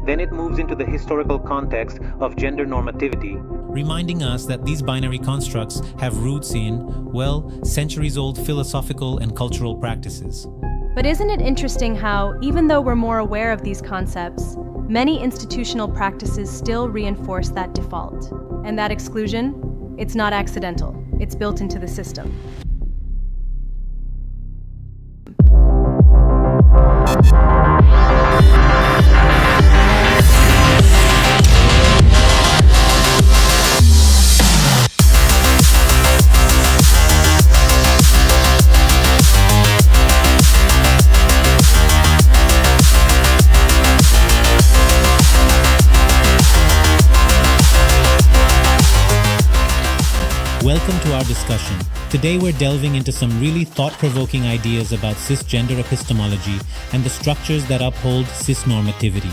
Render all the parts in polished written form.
Then it moves into the historical context of gender normativity, reminding us that these binary constructs have roots in, well, centuries-old philosophical and cultural practices. But isn't it interesting how, even though we're more aware of these concepts, many institutional practices still reinforce that default? And that exclusion, it's not accidental, it's built into the system. Welcome to our discussion. Today we're delving into some really thought-provoking ideas about cisgender epistemology and the structures that uphold cisnormativity.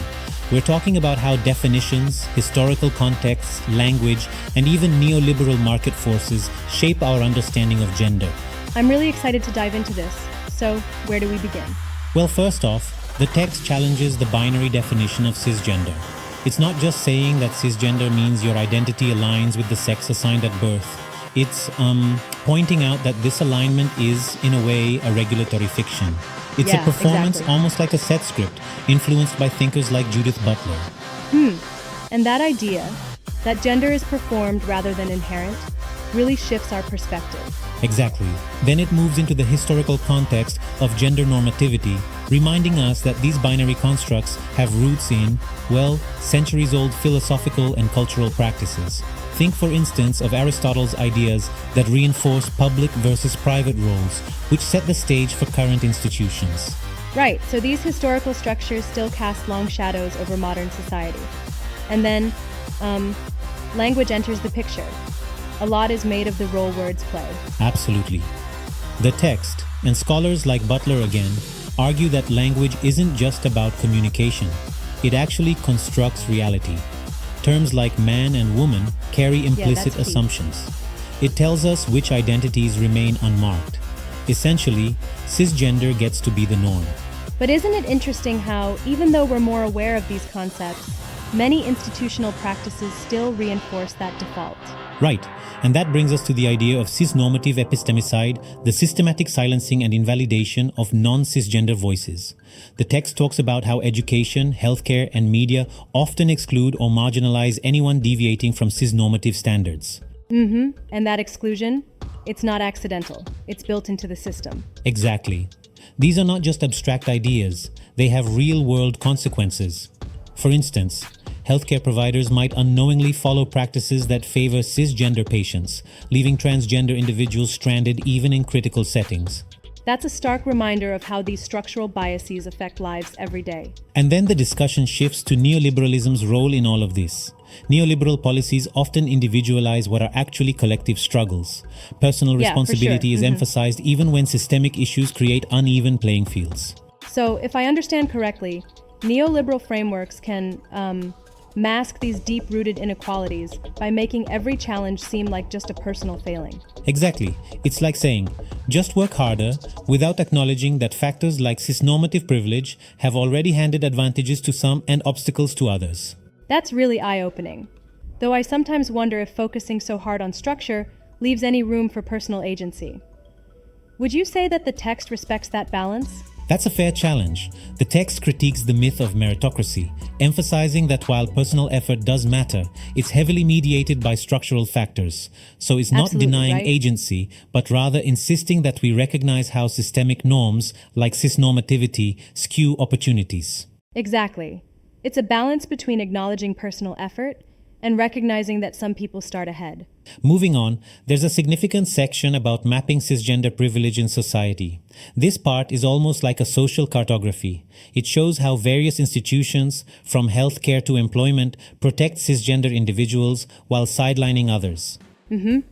We're talking about how definitions, historical contexts, language, and even neoliberal market forces shape our understanding of gender. I'm really excited to dive into this. So, where do we begin? Well, first off, the text challenges the binary definition of cisgender. It's not just saying that cisgender means your identity aligns with the sex assigned at birth. It's pointing out that this alignment is, in a way, a regulatory fiction. It's a performance exactly. Almost like a set script, influenced by thinkers like Judith Butler. And that idea, that gender is performed rather than inherent, really shifts our perspective. Exactly. Then it moves into the historical context of gender normativity, reminding us that these binary constructs have roots in, well, centuries-old philosophical and cultural practices. Think, for instance, of Aristotle's ideas that reinforce public versus private roles, which set the stage for current institutions. Right, so these historical structures still cast long shadows over modern society. And then, language enters the picture. A lot is made of the role words play. Absolutely. The text, and scholars like Butler again, argue that language isn't just about communication. It actually constructs reality. Terms like man and woman carry implicit assumptions. It tells us which identities remain unmarked. Essentially, cisgender gets to be the norm. But isn't it interesting how, even though we're more aware of these concepts, many institutional practices still reinforce that default? Right, and that brings us to the idea of cisnormative epistemicide, the systematic silencing and invalidation of non-cisgender voices. The text talks about how education, healthcare, and media often exclude or marginalize anyone deviating from cisnormative standards. And that exclusion, it's not accidental, it's built into the system. Exactly. These are not just abstract ideas, they have real-world consequences. For instance, healthcare providers might unknowingly follow practices that favor cisgender patients, leaving transgender individuals stranded even in critical settings. That's a stark reminder of how these structural biases affect lives every day. And then the discussion shifts to neoliberalism's role in all of this. Neoliberal policies often individualize what are actually collective struggles. Personal responsibility is emphasized even when systemic issues create uneven playing fields. So, if I understand correctly, neoliberal frameworks can mask these deep-rooted inequalities by making every challenge seem like just a personal failing. Exactly. It's like saying, just work harder, without acknowledging that factors like cisnormative privilege have already handed advantages to some and obstacles to others. That's really eye-opening. Though I sometimes wonder if focusing so hard on structure leaves any room for personal agency. Would you say that the text respects that balance? That's a fair challenge. The text critiques the myth of meritocracy, emphasizing that while personal effort does matter, it's heavily mediated by structural factors. So it's not denying agency, but rather insisting that we recognize how systemic norms, like cisnormativity, skew opportunities. Exactly. It's a balance between acknowledging personal effort and recognizing that some people start ahead. Moving on, there's a significant section about mapping cisgender privilege in society. This part is almost like a social cartography. It shows how various institutions, from healthcare to employment, protect cisgender individuals while sidelining others. And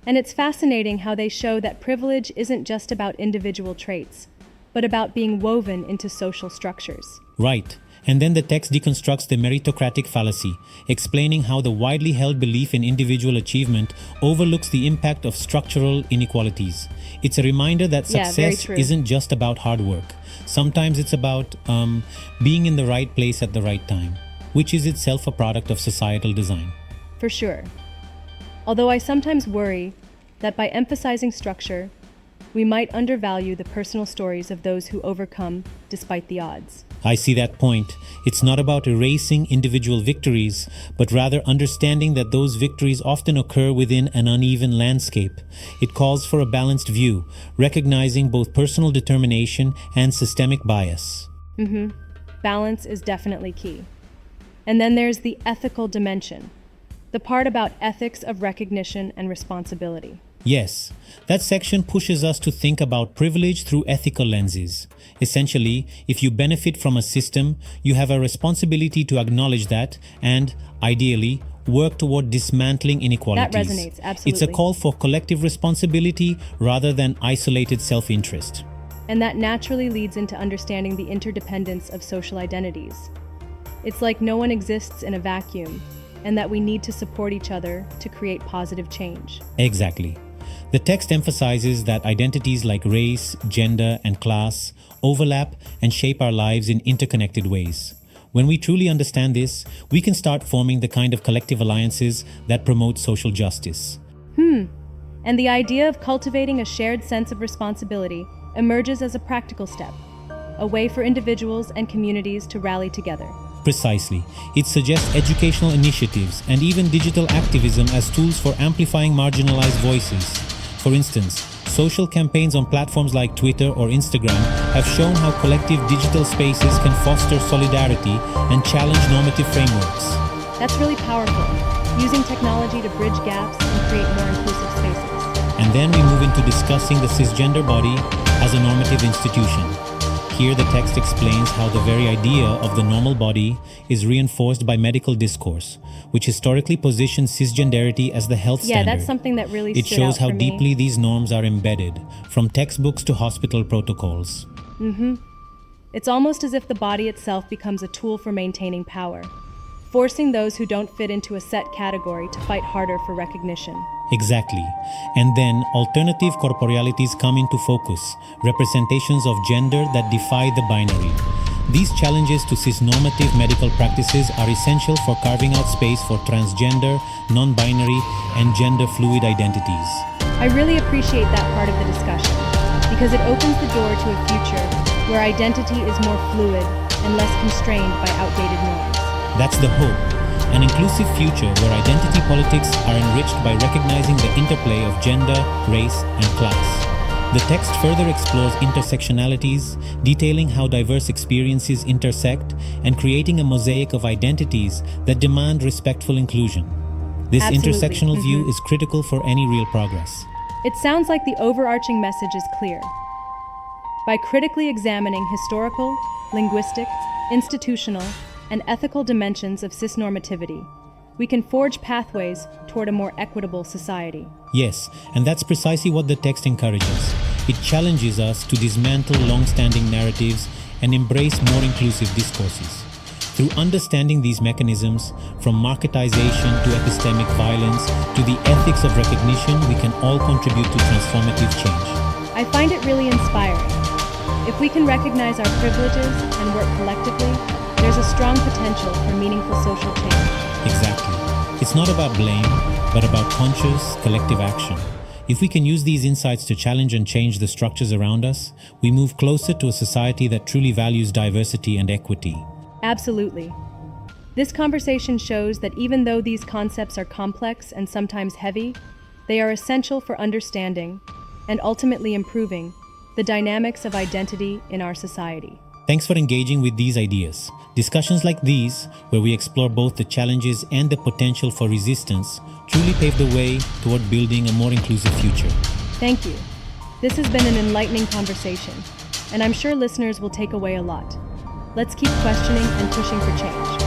it's fascinating how they show that privilege isn't just about individual traits, but about being woven into social structures. Right. And then the text deconstructs the meritocratic fallacy, explaining how the widely held belief in individual achievement overlooks the impact of structural inequalities. It's a reminder that success isn't just about hard work. Sometimes it's about being in the right place at the right time, which is itself a product of societal design. For sure. Although I sometimes worry that by emphasizing structure, we might undervalue the personal stories of those who overcome despite the odds. I see that point. It's not about erasing individual victories, but rather understanding that those victories often occur within an uneven landscape. It calls for a balanced view, recognizing both personal determination and systemic bias. Balance is definitely key. And then there's the ethical dimension, the part about ethics of recognition and responsibility. Yes, that section pushes us to think about privilege through ethical lenses. Essentially, if you benefit from a system, you have a responsibility to acknowledge that and, ideally, work toward dismantling inequalities. That resonates, absolutely. It's a call for collective responsibility rather than isolated self-interest. And that naturally leads into understanding the interdependence of social identities. It's like no one exists in a vacuum, and that we need to support each other to create positive change. Exactly. The text emphasizes that identities like race, gender, and class overlap and shape our lives in interconnected ways. When we truly understand this, we can start forming the kind of collective alliances that promote social justice. And the idea of cultivating a shared sense of responsibility emerges as a practical step, a way for individuals and communities to rally together. Precisely. It suggests educational initiatives and even digital activism as tools for amplifying marginalized voices. For instance, social campaigns on platforms like Twitter or Instagram have shown how collective digital spaces can foster solidarity and challenge normative frameworks. That's really powerful, using technology to bridge gaps and create more inclusive spaces. And then we move into discussing the cisgender body as a normative institution. Here the text explains how the very idea of the normal body is reinforced by medical discourse, which historically positions cisgenderity as the health standard. Yeah, that's something that really It stood shows out how for me. deeply these norms are embedded, from textbooks to hospital protocols. It's almost as if the body itself becomes a tool for maintaining power, forcing those who don't fit into a set category to fight harder for recognition. Exactly. And then alternative corporealities come into focus, representations of gender that defy the binary. These challenges to cisnormative medical practices are essential for carving out space for transgender, non-binary, and gender-fluid identities. I really appreciate that part of the discussion, because it opens the door to a future where identity is more fluid and less constrained by outdated norms. That's the hope. An inclusive future where identity politics are enriched by recognizing the interplay of gender, race, and class. The text further explores intersectionalities, detailing how diverse experiences intersect and creating a mosaic of identities that demand respectful inclusion. This Absolutely. intersectional view is critical for any real progress. It sounds like the overarching message is clear. By critically examining historical, linguistic, institutional, and ethical dimensions of cisnormativity, we can forge pathways toward a more equitable society. Yes, and that's precisely what the text encourages. It challenges us to dismantle long-standing narratives and embrace more inclusive discourses. Through understanding these mechanisms, from marketization to epistemic violence to the ethics of recognition, we can all contribute to transformative change. I find it really inspiring. If we can recognize our privileges and work collectively, there's a strong potential for meaningful social change. Exactly. It's not about blame, but about conscious, collective action. If we can use these insights to challenge and change the structures around us, we move closer to a society that truly values diversity and equity. Absolutely. This conversation shows that even though these concepts are complex and sometimes heavy, they are essential for understanding and ultimately improving the dynamics of identity in our society. Thanks for engaging with these ideas. Discussions like these, where we explore both the challenges and the potential for resistance, truly pave the way toward building a more inclusive future. Thank you. This has been an enlightening conversation, and I'm sure listeners will take away a lot. Let's keep questioning and pushing for change.